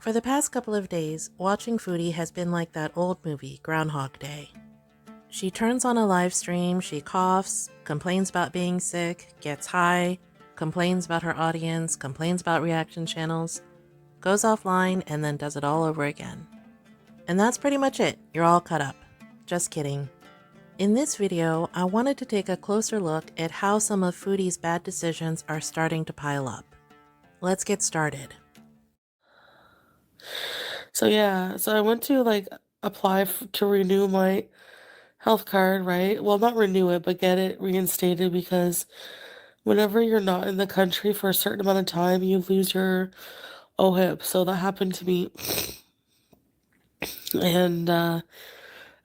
For the past couple of days, watching Foodie has been like that old movie, Groundhog Day. She turns on a live stream, she coughs, complains about being sick, gets high, complains about her audience, complains about reaction channels, goes offline, and then does it all over again. And that's pretty much it. You're all caught up. Just kidding. In this video, I wanted to take a closer look at how some of Foodie's bad decisions are starting to pile up. Let's get started. So I went to apply to renew my health card, right? Well, not renew it, but get it reinstated because whenever you're not in the country for a certain amount of time, you lose your OHIP. So that happened to me, and I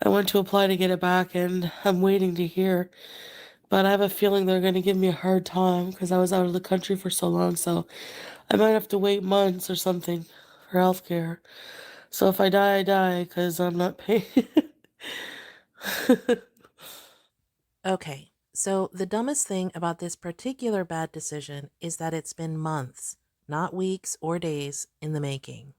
went to apply to get it back, and I'm waiting to hear. But I have a feeling they're going to give me a hard time because I was out of the country for so long. So I might have to wait months or something for healthcare. So if I die, I die because I'm not paying. Okay, so the dumbest thing about this particular bad decision is that it's been months, not weeks or days, in the making.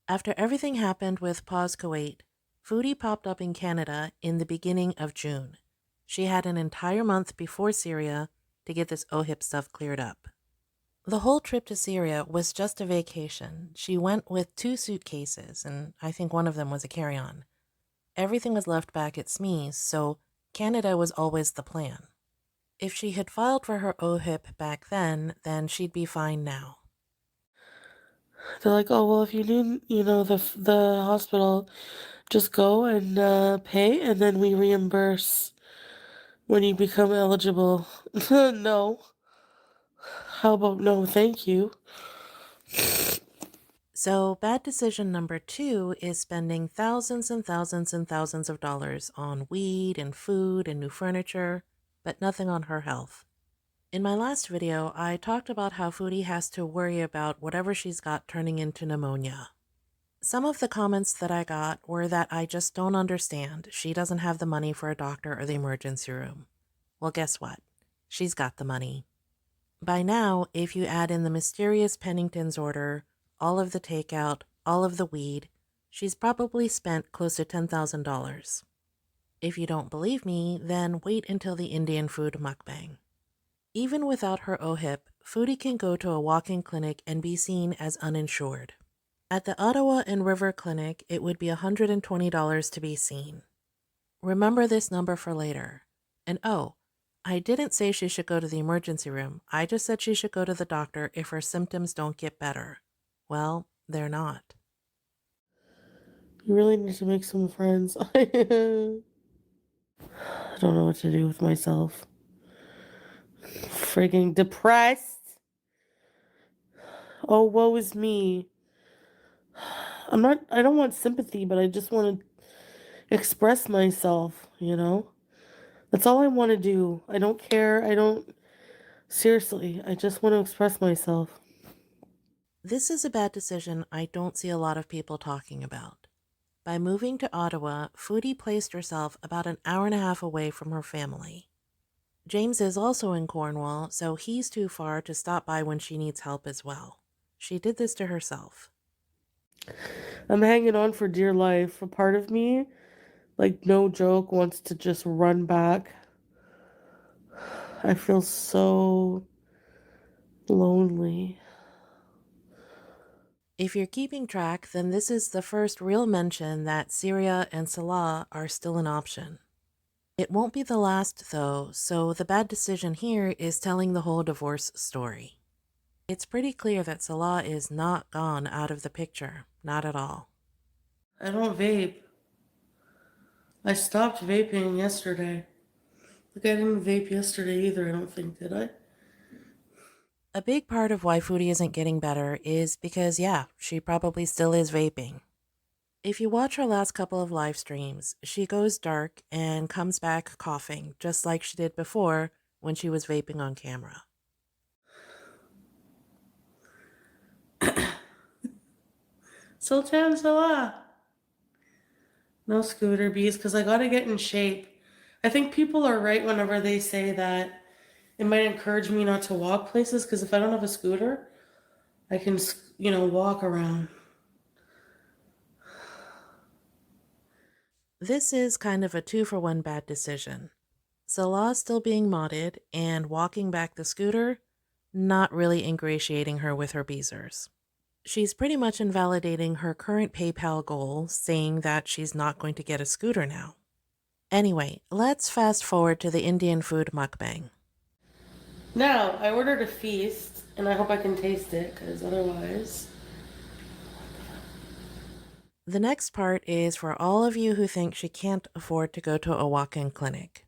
After everything happened with Pause Kuwait, Foodie popped up in Canada in the beginning of June. She had an entire month before Syria to get this OHIP stuff cleared up. The whole trip to Syria was just a vacation. She went with 2 suitcases, and I think one of them was a carry-on. Everything was left back at SME's, so Canada was always the plan. If she had filed for her OHIP back then she'd be fine now. They're like, "Oh, well, if you need, the hospital, just go and pay, and then we reimburse when you become eligible." No. How about no, thank you? So, bad decision number 2 is spending thousands and thousands and thousands of dollars on weed and food and new furniture, but nothing on her health. In my last video, I talked about how Foodie has to worry about whatever she's got turning into pneumonia. Some of the comments that I got were that I just don't understand. She doesn't have the money for a doctor or the emergency room. Well, guess what? She's got the money. By now, if you add in the mysterious Pennington's order, all of the takeout, all of the weed, she's probably spent close to $10,000. If you don't believe me, then wait until the Indian food mukbang. Even without her OHIP, Foodie can go to a walk-in clinic and be seen as uninsured. At the Ottawa and River Clinic, it would be $120 to be seen. Remember this number for later. And oh, I didn't say she should go to the emergency room. I just said she should go to the doctor if her symptoms don't get better. Well, they're not. You really need to make some friends. I don't know what to do with myself. Frigging depressed. Oh, woe is me. I don't want sympathy, but I just want to express myself, you know? That's all I want to do. I don't care. Seriously, I just want to express myself. This is a bad decision I don't see a lot of people talking about. By moving to Ottawa, Foodie placed herself about an hour and a half away from her family. James is also in Cornwall, so he's too far to stop by when she needs help as well. She did this to herself. I'm hanging on for dear life. A part of me, like no joke, wants to just run back. I feel so lonely. If you're keeping track, then this is the first real mention that Syria and Salah are still an option. It won't be the last, though, so the bad decision here is telling the whole divorce story. It's pretty clear that Salah is not gone out of the picture, not at all. I don't vape. I stopped vaping yesterday. Like I didn't vape yesterday either, I don't think, did I? A big part of why Foodie isn't getting better is because, yeah, she probably still is vaping. If you watch her last couple of live streams, she goes dark and comes back coughing, just like she did before when she was vaping on camera. Sultan Salah. No scooter bees, because I gotta get in shape. I think people are right whenever they say that it might encourage me not to walk places, because if I don't have a scooter, I can, walk around. This is kind of a 2-for-1 bad decision. Salah's still being modded, and walking back the scooter, not really ingratiating her with her Beezers. She's pretty much invalidating her current PayPal goal, saying that she's not going to get a scooter now. Anyway, let's fast forward to the Indian food mukbang. Now, I ordered a feast, and I hope I can taste it, because otherwise... The next part is for all of you who think she can't afford to go to a walk-in clinic.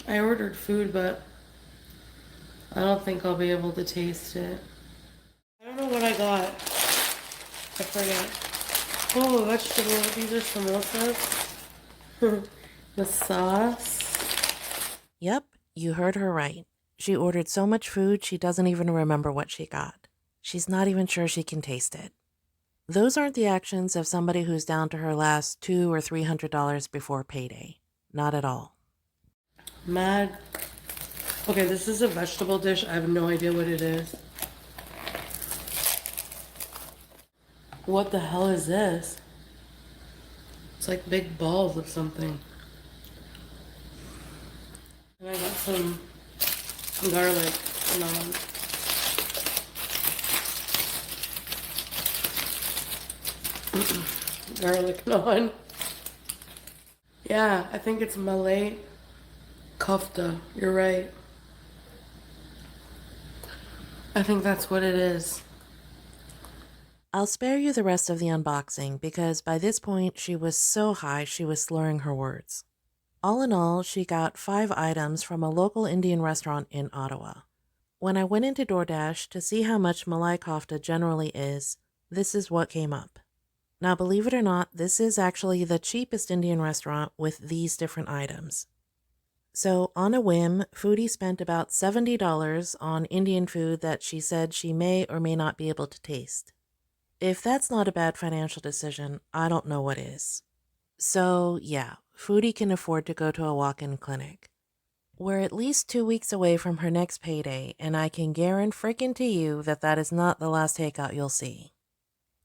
I ordered food, but I don't think I'll be able to taste it. I don't know what I got. I forget. Oh, vegetable. These are samosas. The sauce. Yep, you heard her right. She ordered so much food she doesn't even remember what she got. She's not even sure she can taste it. Those aren't the actions of somebody who's down to her last $200 or $300 before payday. Not at all. Mad. Okay, this is a vegetable dish. I have no idea what it is. What the hell is this? It's like big balls of something. And I got some garlic naan. Garlic naan. Yeah, I think it's Malay kofta. You're right. I think that's what it is. I'll spare you the rest of the unboxing because by this point she was so high she was slurring her words. All in all, she got 5 items from a local Indian restaurant in Ottawa. When I went into DoorDash to see how much Malai kofta generally is, this is what came up. Now, believe it or not, this is actually the cheapest Indian restaurant with these different items. So, on a whim, Foodie spent about $70 on Indian food that she said she may or may not be able to taste. If that's not a bad financial decision, I don't know what is. So, yeah, Foodie can afford to go to a walk-in clinic. We're at least 2 weeks away from her next payday, and I can guarantee you that that is not the last takeout you'll see.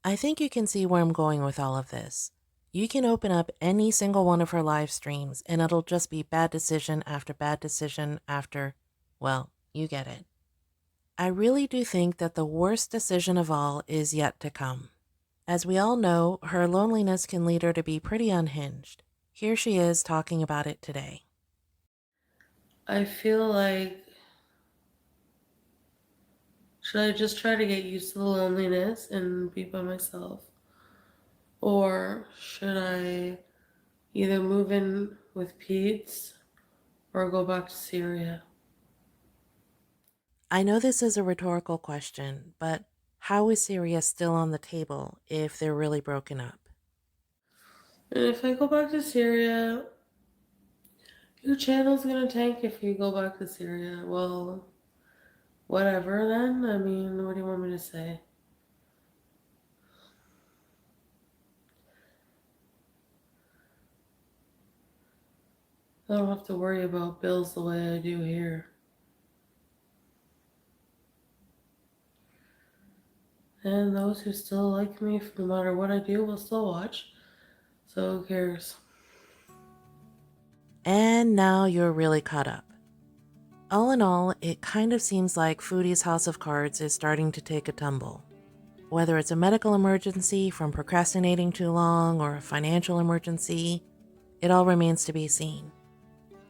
I think you can see where I'm going with all of this. You can open up any single one of her live streams, and it'll just be bad decision after, well, you get it. I really do think that the worst decision of all is yet to come. As we all know, her loneliness can lead her to be pretty unhinged. Here she is talking about it today. I feel like, should I just try to get used to the loneliness and be by myself? Or should I either move in with Pete's or go back to Syria? I know this is a rhetorical question, but how is Syria still on the table if they're really broken up? And if I go back to Syria, your channel's gonna tank if you go back to Syria. Well, whatever then. I mean, what do you want me to say? I don't have to worry about bills the way I do here. And those who still like me, no matter what I do, will still watch. So who cares? And now you're really caught up. All in all, it kind of seems like Foodie's House of Cards is starting to take a tumble. Whether it's a medical emergency from procrastinating too long or a financial emergency, it all remains to be seen.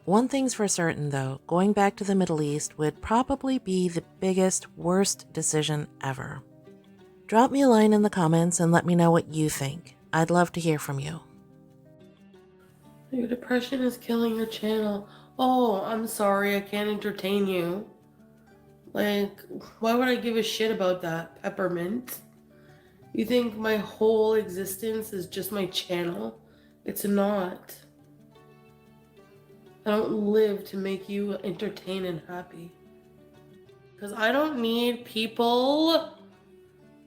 One thing's for certain though, going back to the Middle East would probably be the biggest, worst decision ever. Drop me a line in the comments and let me know what you think. I'd love to hear from you. Your depression is killing your channel. Oh, I'm sorry, I can't entertain you. Like, why would I give a shit about that, Peppermint? You think my whole existence is just my channel? It's not. I don't live to make you entertained and happy. Because I don't need people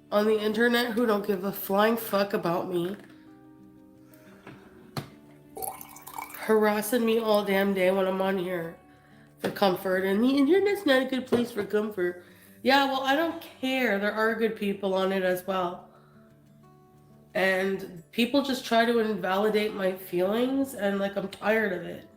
on the internet who don't give a flying fuck about me harassing me all damn day when I'm on here for comfort. And the internet's not a good place for comfort. Yeah, well, I don't care. There are good people on it as well. and people just try to invalidate my feelings, and like I'm tired of it.